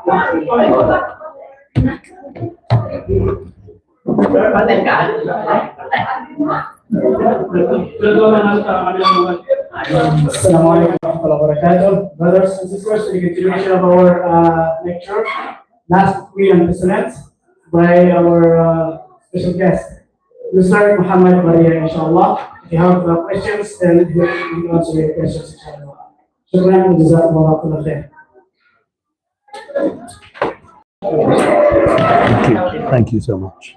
Assalamualaikum warahmatullahi wabarakatuh. Brothers and sisters, the continuation of our lecture, last Queen President by our special guest, Mr. Mohammad Marria, inshallah. If you have questions, then we will answer your questions, inshallah. Shukran wa jazakumullahu khairan. Thank you so much.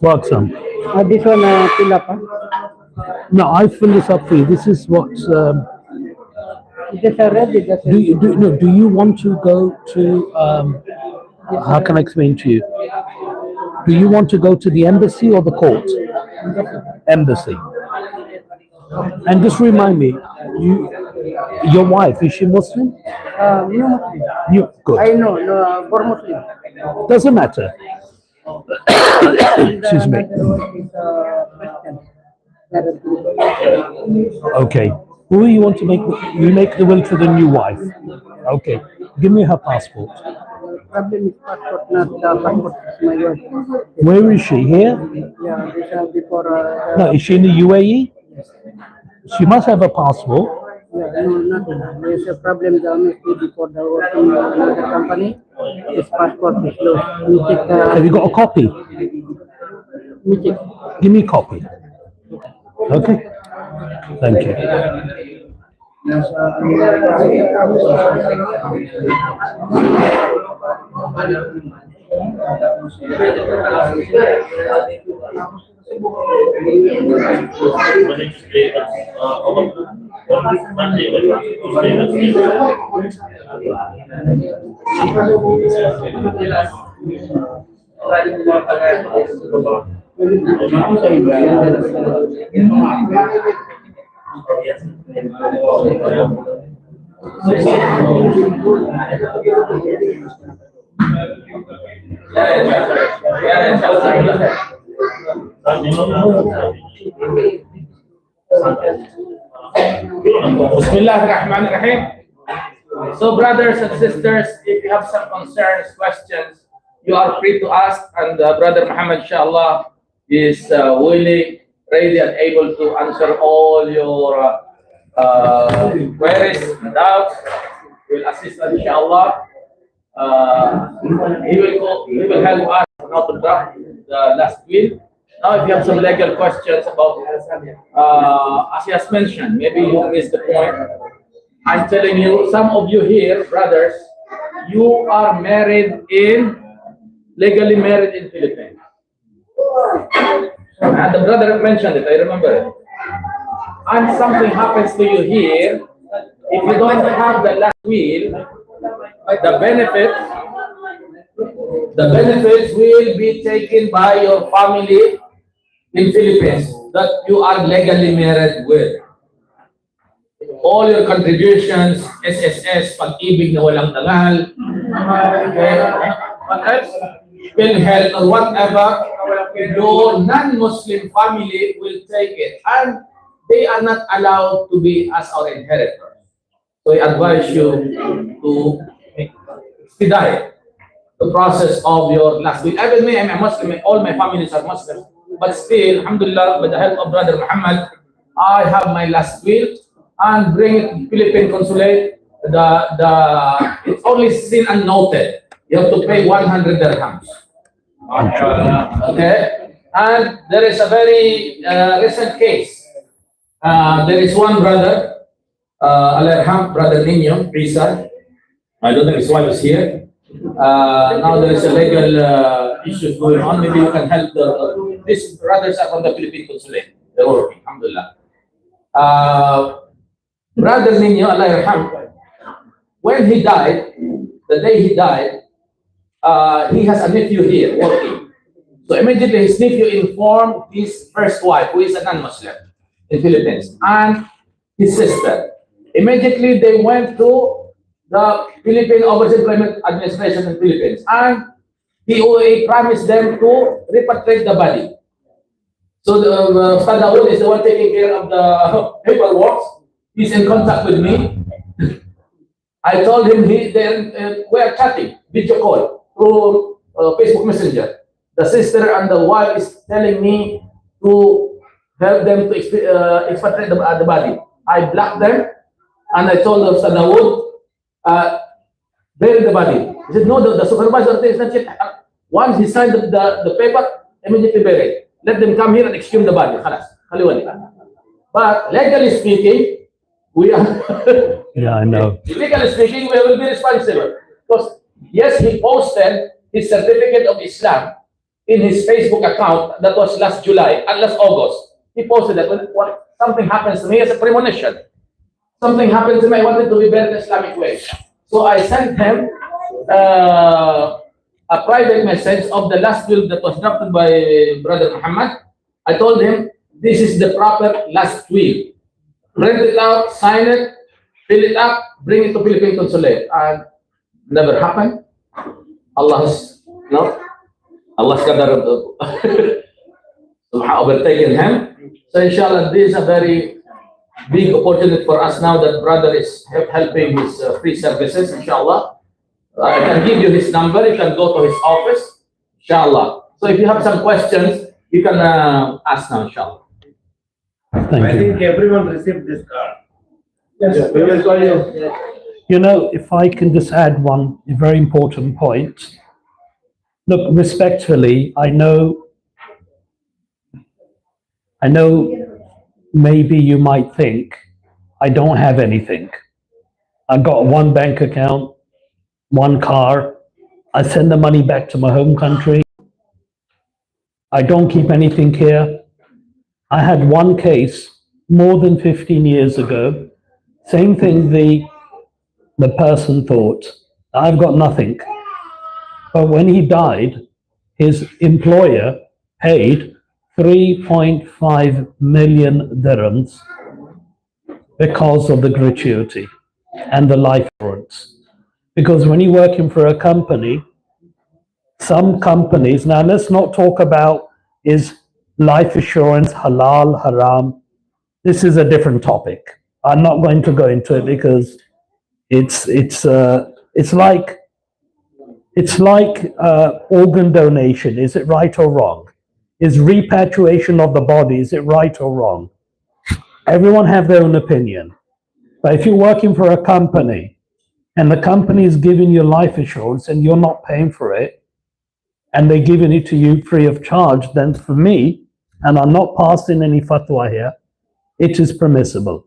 What, son? This one, fill up. No, I fill this up for you. This is what. Just ready. Just Do you want to go to? How can I explain to you? Do you want to go to the embassy or the court? Embassy. And just remind me, your wife, is she Muslim? no Muslim. You good? I know, no, for Muslim. Doesn't matter. Excuse me. Okay. Who you want to make? You make the will for the new wife. Okay. Give me her passport. Problem is passport, not the passport is my wife. Where is she? Here? Yeah, this before. No, is she in the UAE? She must have a passport. Yeah, no, nothing. There's a problem. The honestly before the working in another company, his passport is lost. We check. Have you got a copy? We check. Give me a copy. Okay. Thank you. Bismillahirrahmanirrahim. So, brothers and sisters, if you have some concerns, questions, you are free to ask, and Brother Muhammad, inshallah, is willing, ready, and able to answer all your queries and doubts. Will assist us, inshallah. He will help us how to draft the last will. Now, if you have some legal questions about, as he has mentioned, maybe you missed the point. I'm telling you, some of you here, brothers, you are legally married in Philippines. And the brother mentioned it, I remember it. And something happens to you here, if you don't have the last will, the benefits will be taken by your family in Philippines that you are legally married with. All your contributions, SSS, pag-ibig na walang tangal, okay, what else? PhilHealth or whatever, your non-Muslim family will take it. And they are not allowed to be as our inheritors. So I advise you to expedite the process of your last will. Even me, I'm a Muslim, all my families are Muslims. But still, alhamdulillah, with the help of Brother Muhammad, I have my last will and bring it to Philippine Consulate. It's only seen and noted. You have to pay 100 dirhams. Okay? And there is a very recent case There is one brother, Allah yarham, brother Nino, Isa. I don't know if his wife is here. Now there is a legal issue going on. Maybe you can help these brothers are from the Philippine consulate. They're working, alhamdulillah. Brother Nino, Allah yarham, when he died, the day he died, he has a nephew here working. So immediately his nephew informed his first wife, who is a non-Muslim in Philippines, and his sister. Immediately they went to the Philippine Overseas Employment Administration in Philippines, and he promised them to repatriate the body. So the Ustad Dawood is the one taking care of the paperwork. He's in contact with me. I told him we are chatting, video call through Facebook Messenger. The sister and the wife is telling me to help them to expatriate the body. I blocked them and I told them, Ustad Dawood, bury the body. He said, no, the supervisor is not yet. Once he signed the paper, immediately bury it. Let them come here and exhume the body. But legally speaking, we are. Yeah, I know. Legally speaking, we will be responsible. Because, yes, he posted his certificate of Islam in his Facebook account. That was last July and last August. He posted that when something happens to me as a premonition. Something happened to me, I wanted to be buried the Islamic way. So I sent him a private message of the last will that was drafted by Brother Mohammad. I told him, this is the proper last will. Print it out, sign it, fill it up, bring it to Philippine Consulate. And never happened. Allah's qadar overtaken him. So inshallah, this is a very big opportunity for us now that brother is helping his free services, inshallah. I can give you his number, you can go to his office, inshallah. So if you have some questions, you can ask now, inshallah. Thank you. think everyone received this card. Yes, We will call you. You know, if I can just add one very important point. Look, respectfully, I know maybe you might think I don't have anything. I've got one bank account, one car. I send the money back to my home country. I don't keep anything here. I had one case more than 15 years ago. Same thing the person thought. I've got nothing. But when he died, his employer paid 3.5 million dirhams because of the gratuity and the life insurance. Because when you're working for a company, some companies, now let's not talk about is life insurance halal, haram. This is a different topic. I'm not going to go into it because it's like organ donation. Is it right or wrong? Is repatriation of the body, is it right or wrong? Everyone have their own opinion. But if you're working for a company and the company is giving you life insurance and you're not paying for it, and they're giving it to you free of charge, then for me, and I'm not passing any fatwa here, it is permissible.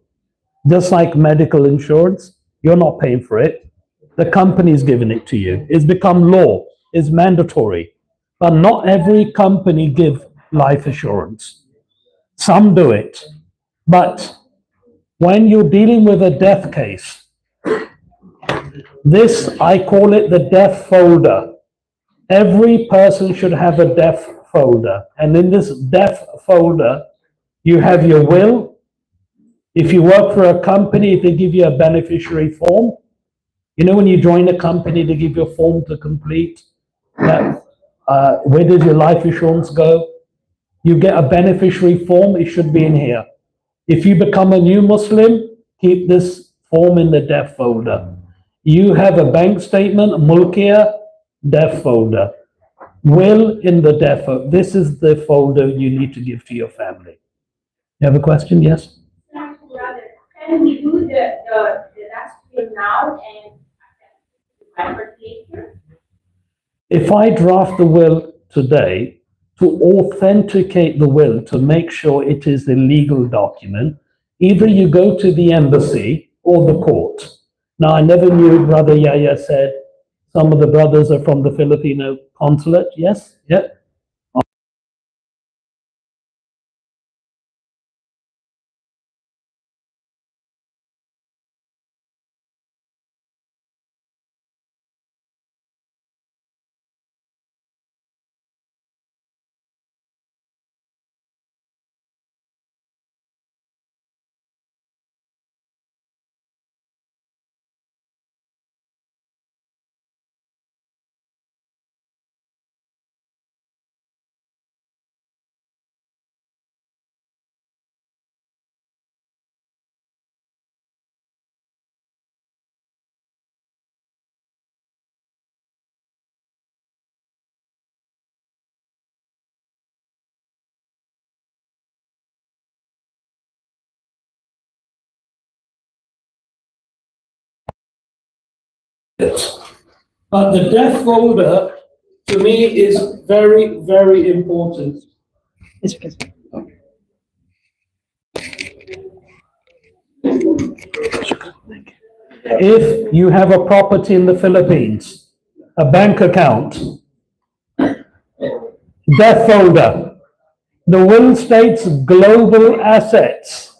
Just like medical insurance, you're not paying for it. The company is giving it to you. It's become law. It's mandatory. But not every company give life insurance. Some do it. But when you're dealing with a death case, this, I call it the death folder. Every person should have a death folder. And in this death folder, you have your will. If you work for a company, if they give you a beneficiary form, you know when you join a company, they give you a form to complete. That, where does your life insurance go? You get a beneficiary form, it should be in here. If you become a new Muslim, keep this form in the death folder. You have a bank statement, mulkiya, death folder. Will in the death folder. This is the folder you need to give to your family. You have a question? Yes? Brother, can we do the last will now and later? If I draft the will today, to authenticate the will, to make sure it is a legal document, Either you go to the embassy or the court. Now, I never knew Brother Yahya said some of the brothers are from the Filipino consulate. Yes? Yeah. But the death folder to me is very, very important. If you have a property in the Philippines, a bank account, death folder, the will states global assets.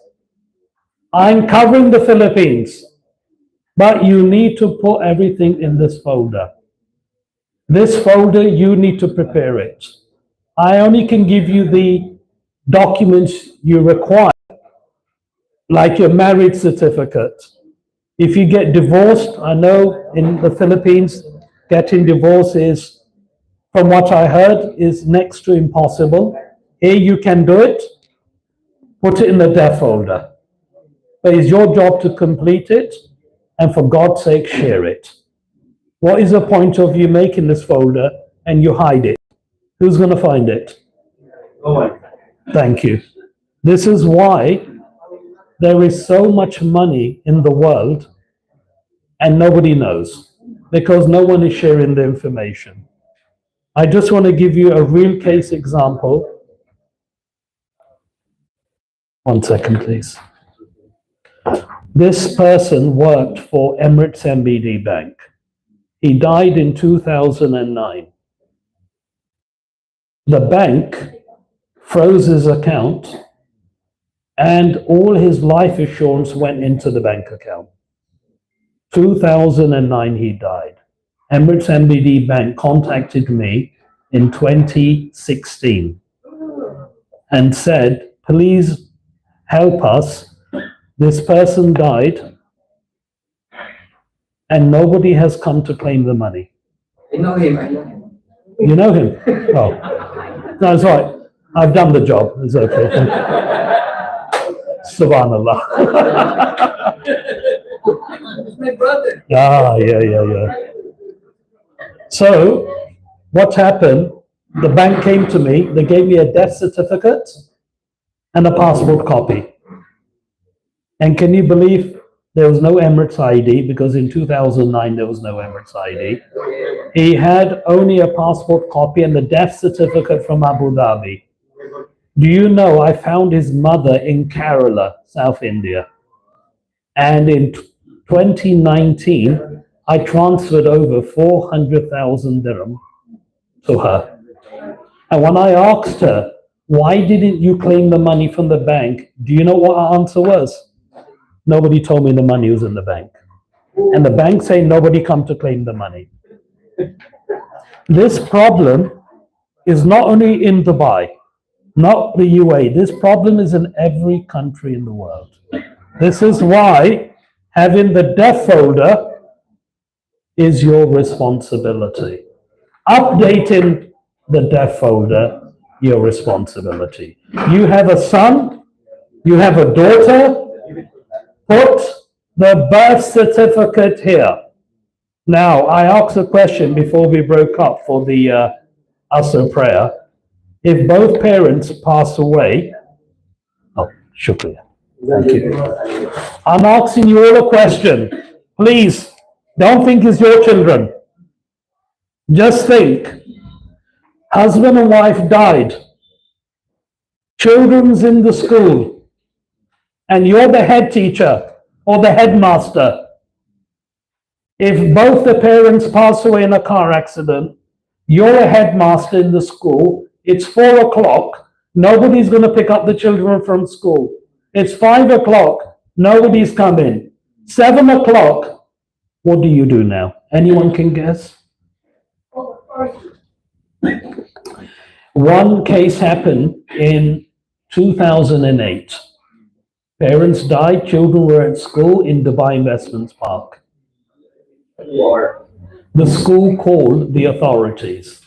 I'm covering the Philippines, but you need to put everything in this folder. This folder, you need to prepare it. I only can give you the documents you require, like your marriage certificate. If you get divorced, I know in the Philippines, getting divorced is, from what I heard, is next to impossible. Here you can do it, put it in the death folder. But it's your job to complete it, and for God's sake, share it. What is the point of you making this folder and you hide it? Who's going to find it? No one. Thank you. This is why there is so much money in the world and nobody knows, because no one is sharing the information. I just want to give you a real case example. One second, please. This person worked for Emirates MBD Bank. He died in 2009. The bank froze his account and all his life insurance went into the bank account. 2009 he died. Emirates MBD Bank contacted me in 2016 and said, please help us. This person died and nobody has come to claim the money. I know him. I know him. You know him? Oh, no, it's all right. I've done the job. It's okay. Subhanallah. He's my brother. Yeah. So, what happened? The bank came to me. They gave me a death certificate and a passport copy. And can you believe there was no Emirates ID, because in 2009 there was no Emirates ID. He had only a passport copy and the death certificate from Abu Dhabi. Do you know I found his mother in Kerala, South India? And in 2019, I transferred over 400,000 dirham to her. And when I asked her, why didn't you claim the money from the bank? Do you know what her answer was? Nobody told me the money was in the bank. And the bank saying nobody come to claim the money. This problem is not only in Dubai, not the UAE. This problem is in every country in the world. This is why having the death folder is your responsibility. Updating the death folder, your responsibility. You have a son, you have a daughter, put the birth certificate here. Now, I asked a question before we broke up for the Asr prayer. If both parents pass away, oh, shukriya. Thank you. I'm asking you all a question. Please, don't think it's your children. Just think, husband and wife died. Children's in the school. and you're the head teacher or the headmaster. If both the parents pass away in a car accident, you're a headmaster in the school, it's 4 o'clock, nobody's going to pick up the children from school. It's 5 o'clock, nobody's coming. 7 o'clock, what do you do now? Anyone can guess? One case happened in 2008. Parents died, children were at school in Dubai Investments Park. The school called the authorities.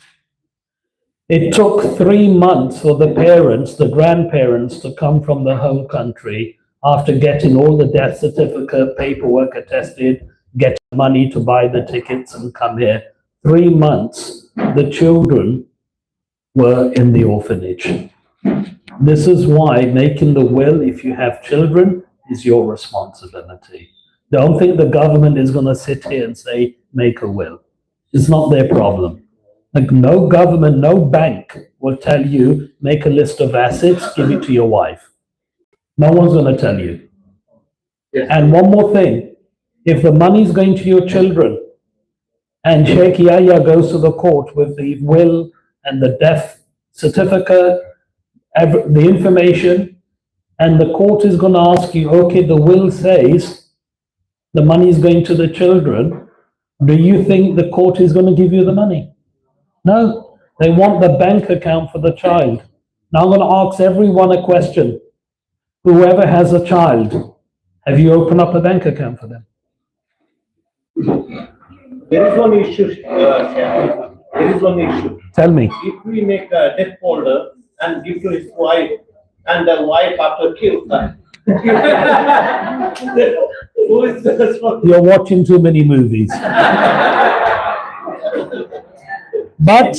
It took 3 months for the parents, the grandparents, to come from the home country after getting all the death certificate, paperwork attested, get money to buy the tickets and come here. 3 months, the children were in the orphanage. This is why making the will, if you have children, is your responsibility. Don't think the government is going to sit here and say, make a will. It's not their problem. Like no government, no bank will tell you, make a list of assets, give it to your wife. No one's going to tell you. Yes. And one more thing, if the money is going to your children and Sheikh Yahya goes to the court with the will and the death certificate, the information, and the court is going to ask you, okay, the will says the money is going to the children, do you think the court is going to give you the money? No, they want the bank account for the child. Now I'm going to ask everyone a question. Whoever has a child, have you opened up a bank account for them? There is one issue, Shaykh. There is one issue. Tell me. If we make a death folder and give to his wife, and the wife after kills her, who is the responsible? You're watching too many movies. But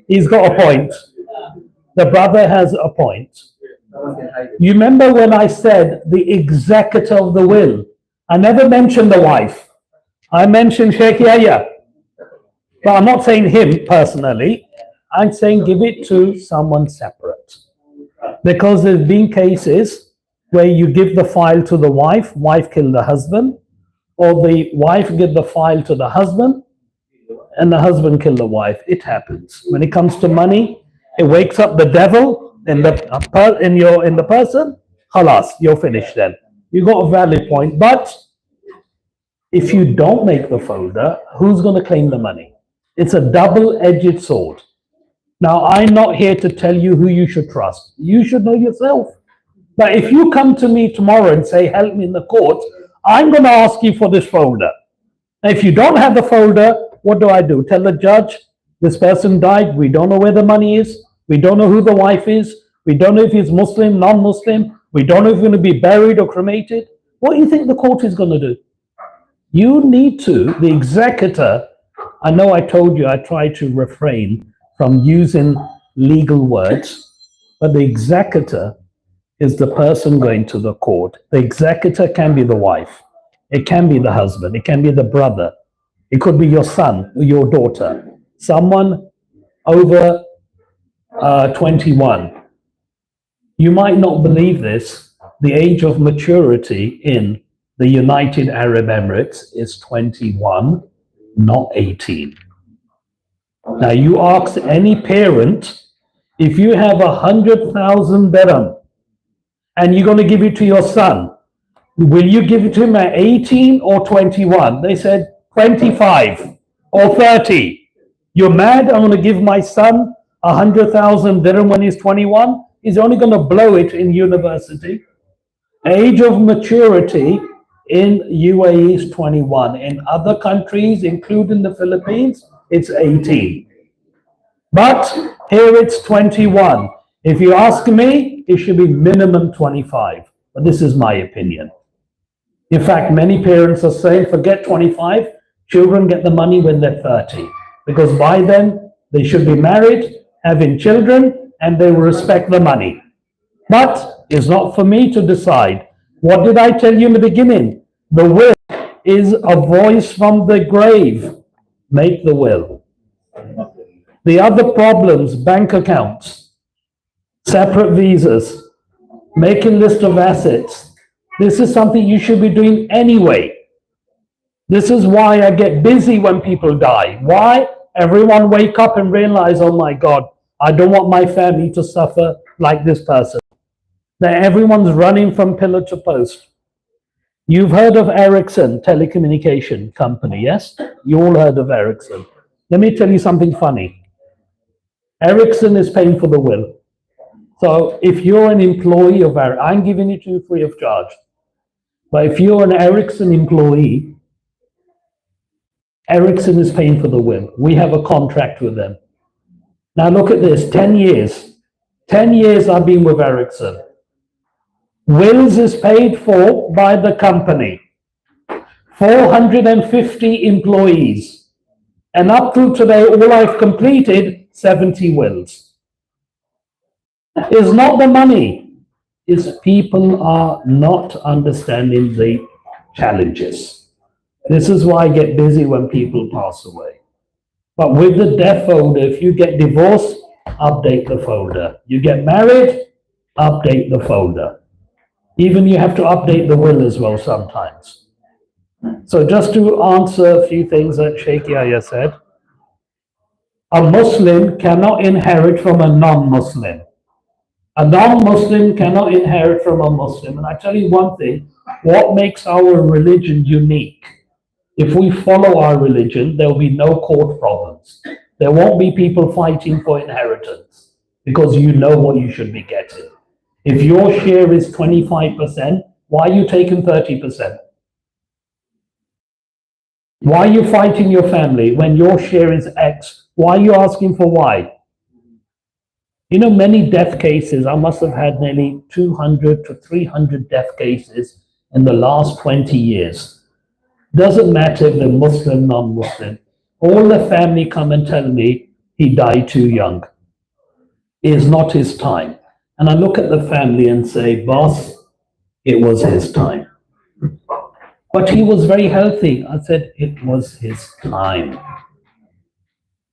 he's got a point. The brother has a point. You remember when I said the executor of the will? I never mentioned the wife. I mentioned Sheikh Yahya. But I'm not saying him personally. I'm saying give it to someone separate. Because there's been cases where you give the file to the wife killed the husband, or the wife give the file to the husband, and the husband killed the wife. It happens. When it comes to money, it wakes up the devil in the person. Khalas, you're finished then. You got a valid point. But if you don't make the folder, who's going to claim the money? It's a double-edged sword. Now, I'm not here to tell you who you should trust. You should know yourself. But if you come to me tomorrow and say, help me in the court, I'm going to ask you for this folder. Now, if you don't have the folder, what do? Tell the judge, this person died, we don't know where the money is, we don't know who the wife is, we don't know if he's Muslim, non-Muslim, we don't know if he's going to be buried or cremated. What do you think the court is going to do? You need to, the executor, I know I told you I try to refrain from using legal words, but the executor is the person going to the court. The executor can be the wife, it can be the husband, it can be the brother, it could be your son or your daughter, someone over 21. You might not believe this, the age of maturity in the United Arab Emirates is 21, not 18. Now you ask any parent, if you have 100,000 dirham and you're going to give it to your son, will you give it to him at 18 or 21? They said 25 or 30. You're mad? I'm going to give my son 100,000 dirham when he's 21? He's only going to blow it in university. Age of maturity in UAE is 21. In other countries, including the Philippines, it's 18. But here it's 21. If you ask me, it should be minimum 25. But this is my opinion. In fact, many parents are saying, forget 25, children get the money when they're 30. Because by then, they should be married, having children, and they will respect the money. But it's not for me to decide. What did I tell you in the beginning? The will is a voice from the grave. Make the will. The other problems, bank accounts, separate visas. making list of assets. This is something you should be doing anyway. This is why I get busy when people die. Why? Everyone wake up and realize, oh my God, I don't want my family to suffer like this person. That everyone's running from pillar to post. You've heard of Ericsson telecommunication company, yes? You all heard of Ericsson. Let me tell you something funny. Ericsson is paying for the will. So if you're an employee of Ericsson, I'm giving it to you free of charge. But if you're an Ericsson employee, Ericsson is paying for the will. We have a contract with them. Now look at this, 10 years. 10 years I've been with Ericsson. Wills is paid for by the company. 450 employees. And up to today, all I've completed, 70 wills. It's not the money. It's people are not understanding the challenges. This is why I get busy when people pass away. But with the death folder, if you get divorced, update the folder. You get married, update the folder. Even you have to update the will as well sometimes. So just to answer a few things that Sheikh Yahya said, a Muslim cannot inherit from a non-Muslim. A non-Muslim cannot inherit from a Muslim. And I tell you one thing, what makes our religion unique? If we follow our religion, there will be no court problems. There won't be people fighting for inheritance because you know what you should be getting. If your share is 25%, why are you taking 30%? Why are you fighting your family when your share is X? Why are you asking for Y? You know, many death cases, I must have had nearly 200 to 300 death cases in the last 20 years. Doesn't matter if they're Muslim, non-Muslim. All the family come and tell me he died too young. It's not his time. And I look at the family and say, boss, it was his time. But he was very healthy. I said, it was his time.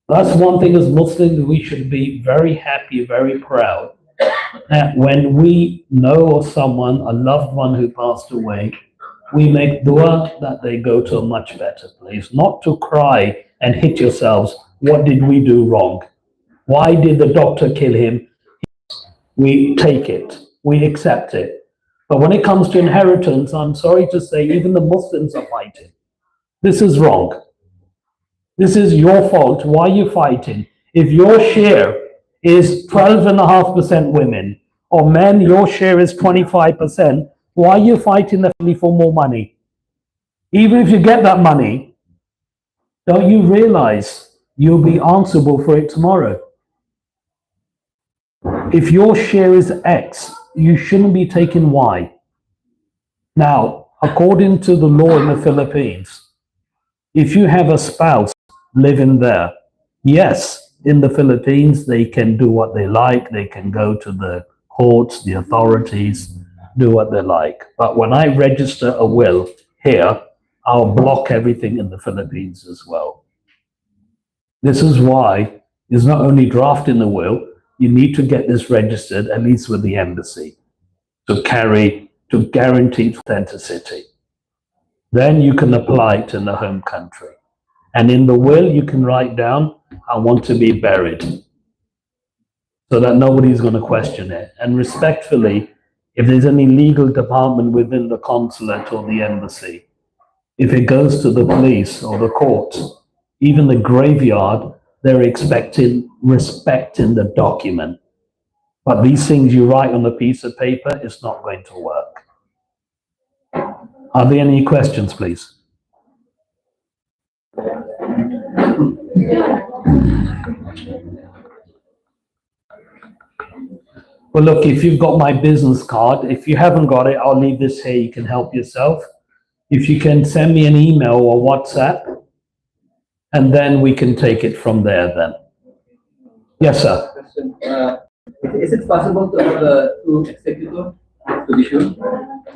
That's one thing as Muslims, we should be very happy, very proud that when we know of someone, a loved one who passed away, we make dua that they go to a much better place, not to cry and hit yourselves. What did we do wrong? Why did the doctor kill him? We take it, we accept it. But when it comes to inheritance, I'm sorry to say, even the Muslims are fighting. This is wrong. This is your fault. Why are you fighting? If your share is 12.5% women, or men, your share is 25%, why are you fighting the family for more money? Even if you get that money, don't you realize you'll be answerable for it tomorrow? If your share is X, you shouldn't be taking Y. Now, according to the law in the Philippines, if you have a spouse living there, yes, in the Philippines, they can do what they like. They can go to the courts, the authorities, do what they like. But when I register a will here, I'll block everything in the Philippines as well. This is why it's not only drafting the will, you need to get this registered, at least with the embassy, to guarantee authenticity. Then you can apply it in the home country. And in the will, you can write down, I want to be buried, so that nobody's going to question it. And respectfully, if there's any legal department within the consulate or the embassy, if it goes to the police or the court, even the graveyard, they're respecting the document. But these things you write on a piece of paper, it's not going to work. Are there any questions, please? Well, look, if you've got my business card, if you haven't got it, I'll leave this here. You can help yourself. If you can send me an email or WhatsApp, and then we can take it from there then. Yes, sir. Is it possible to have two executors to be sure?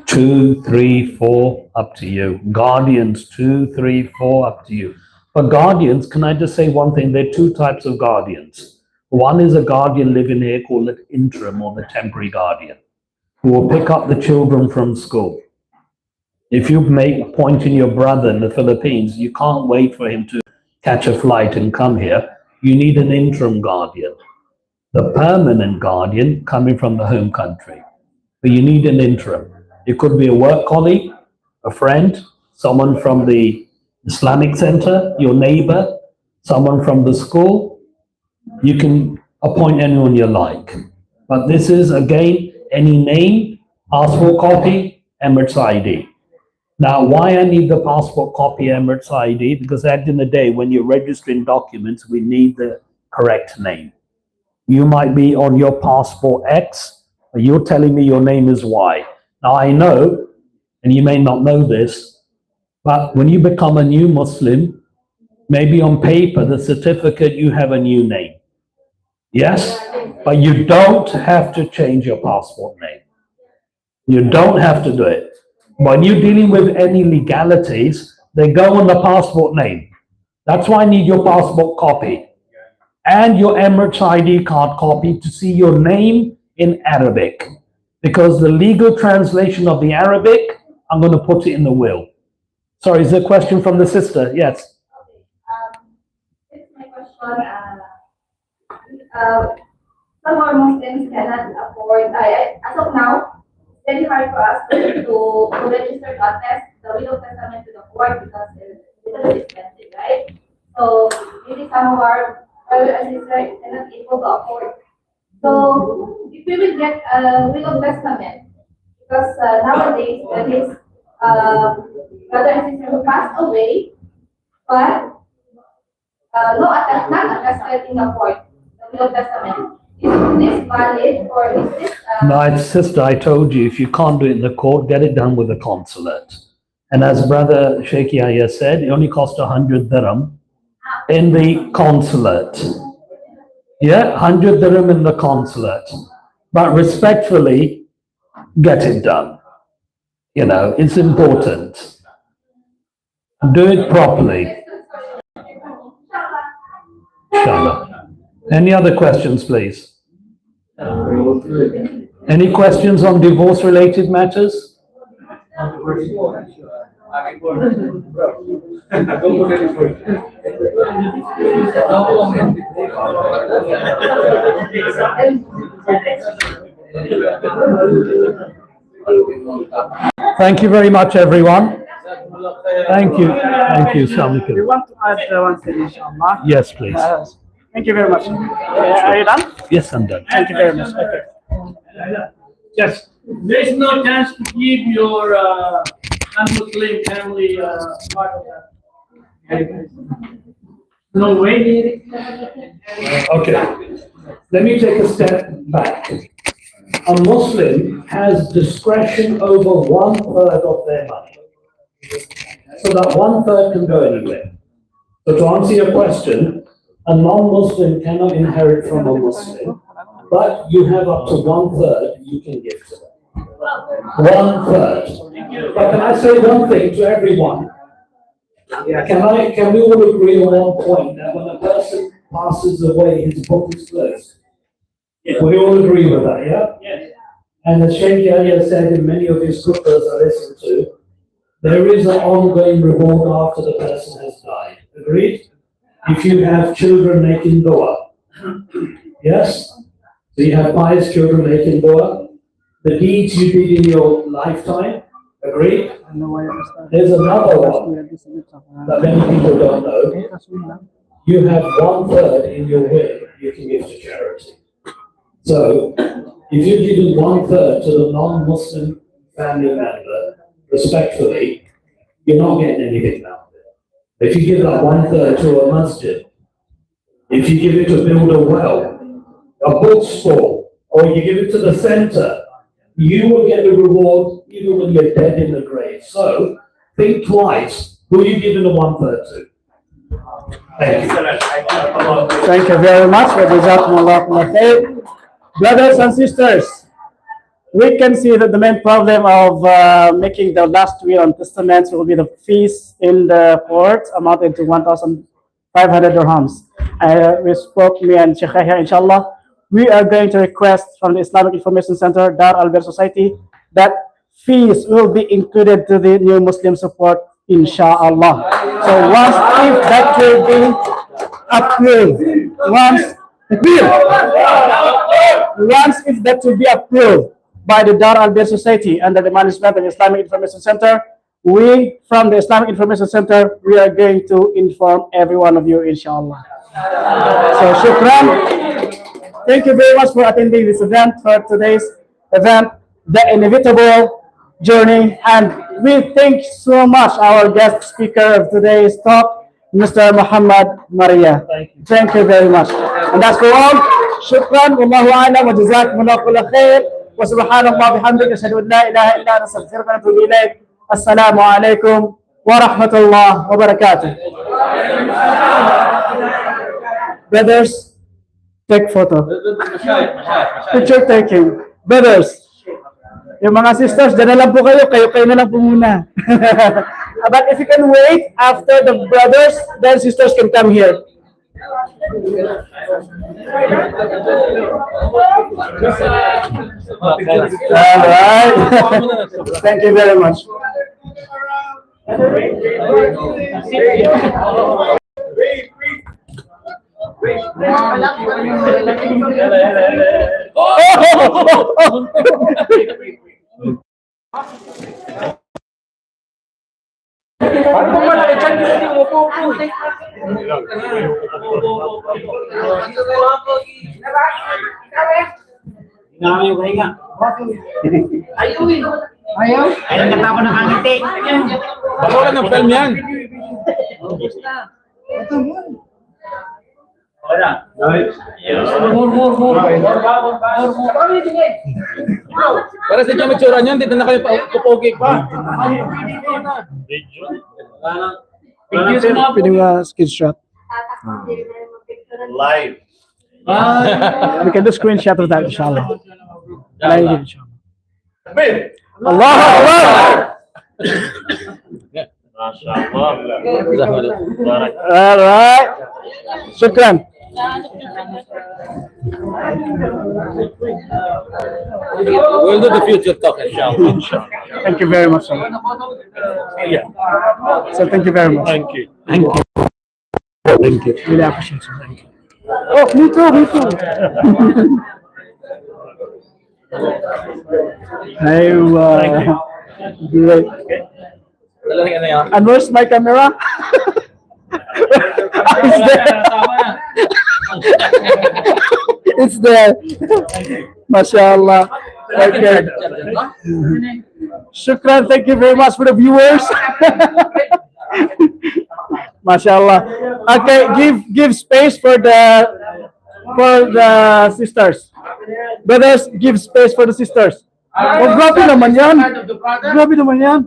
2, 3, 4, up to you. Guardians, 2, 3, 4, up to you. For guardians, can I just say one thing? There are two types of guardians. One is a guardian living here called an interim or the temporary guardian. who will pick up the children from school. If you make appointing your brother in the Philippines, you can't wait for him to catch a flight and come here. You need an interim guardian. The permanent guardian coming from the home country. But you need an interim. It could be a work colleague, a friend, someone from the Islamic center, your neighbor, someone from the school. You can appoint anyone you like. But this is, again, any name, passport copy, Emirates ID. Now, why I need the passport copy, Emirates ID? Because at the end of the day, when you're registering documents, we need the correct name. You might be on your passport X, but you're telling me your name is Y. Now, I know, and you may not know this, but when you become a new Muslim, maybe on paper, the certificate, you have a new name. Yes? But you don't have to change your passport name. You don't have to do it. When you're dealing with any legalities, they go on the passport name. That's why I need your passport copy and your Emirates ID card copy to see your name in Arabic. Because the legal translation of the Arabic, I'm going to put it in the will. Sorry, is there a question from the sister? Yes. This is my question. Some more Muslims cannot afford, as of now, it's very hard for us to register to attest the will of testament to the court because it's a little bit expensive, right? So maybe some of our brothers and sisters cannot able to afford. So if we will get a will of testament, because nowadays there is brother and sister who passed away, but not attested in the court, the will of testament. Is this valid or is this? My sister, I told you, if you can't do it in the court, get it done with the consulate. And as Brother Sheikh Yahya said, it only cost 100 dirham in the consulate. Yeah, 100 dirham in the consulate. But respectfully, get it done. You know, it's important. Do it properly. Inshallah. Any other questions, please? Any questions on divorce-related matters? Thank you very much, everyone. Thank you. Thank you. Assalamu We alaikum. want to add one thing, inshallah. Yes, please. Thank you very much. Are you done? Yes, I'm done. Thank you very much. Okay. Yes. There is no chance to give your non-Muslim family part of that. No way. Okay. Let me take a step back. A Muslim has discretion over 1/3 of their money. So that 1/3 can go anywhere. So to answer your question, a non-Muslim cannot inherit from a Muslim, but you have up to 1/3 you can give to them. 1/3. But can I say one thing to everyone? Can we all agree on one point that when a person passes away, his book is closed? We all agree with that, yeah? Yes. And as Sheikh Yahya said in many of his khutbahs I listened to, there is an ongoing reward after the person has died. Agreed? If you have children making dua. Yes? So you have pious children making dua. The deeds you did in your lifetime. Agreed? There's another one that many people don't know. You have 1/3 in your will you can give to charity. So, if you're giving 1/3 to the non-Muslim family member, respectfully, you're not getting anything out of it. If you give that 1/3 to a masjid, if you give it to build a well, a bookstore, or you give it to the center, you will get the reward even when you're dead in the grave. So, think twice who you're giving the 1/3 to. Thank you. Thank you very much. Brothers and sisters, we can see that the main problem of making the last will and testaments will be the fees in the court amounted to 1,500 dirhams. We spoke, me and Sheikh Yahya, inshallah, we are going to request from the Islamic Information Center, Dar Al Society, that fees will be included to the new Muslim support, inshallah. So once if that will be approved, once if that will be approved by the Dar Al Society under the management of the Islamic Information Center, we from the Islamic Information Center, we are going to inform every one of you, inshallah. So shukran. Thank you very much for attending this event, for today's event, the inevitable journey. And we thank so much our guest speaker of today's talk, Mr. Mohammad Marria. Thank you very much. And that's for all. Shukran. Wallahu a'lam wa jazakumullahu kulla khair. Wa subhanallah bihamdika ashhadu an la ilaha illa anta astaghfiruka wa atubu ilayk. Assalamu alaikum wa rahmatullah wa barakatuh. Brothers, take photo. Picture taking. Brothers, yung mga sisters, dyan na lang po kayo na lang po muna. But if you can wait after the brothers, then sisters can come here. All right. Thank you very much. Ayaw? Ay, nagkata ko nakangiti. Bawalan ng film yan. Para sa dyan magsura niyan, dito na kayo pupogi pa. Pwede ba screenshot? Live. We can do screenshot of that, inshallah. Live, inshallah. Wait. Allah Akbar! All right. Shukran. We'll do the future talk, inshallah. Thank you very much, sir. So thank you very much. Thank you. Thank you. Thank you. Really appreciate it. Thank you. Oh, me too, me too. Great. And where's my camera? It's there. MashaAllah. Okay. Shukran. Thank you very much for the viewers. MashaAllah. Okay, give space for the sisters. Brothers, give space for the sisters. Oh, grabe naman yan. Grabe naman yan.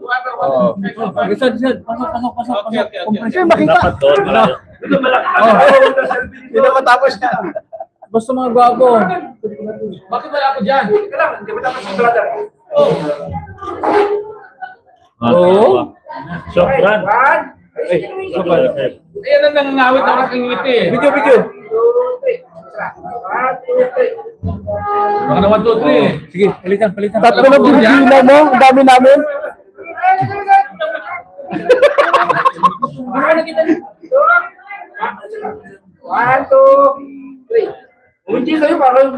Kasi makita. Hindi na matapos na. Basta mga gwapo. Bakit wala ako dyan? Oo. Shukran. Ayan ang nangangawit ng aking ngiti. Video. Mga na 1, 2, 3. Sige, palitan. Tatlo na pinigila mo. Ang dami namin.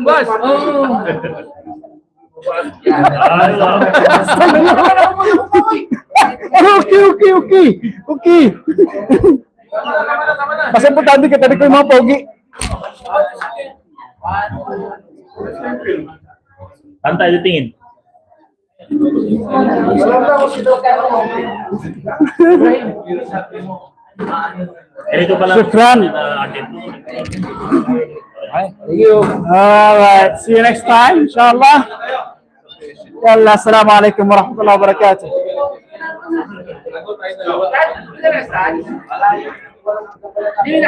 Bas, Okay. Mas importante kita di ko yung mga pogi. Antay yung tingin. Ito pala. Shukran. All right. See you next time, inshallah. Yalla, assalamu alaikum warahmatullahi wabarakatuh. Ini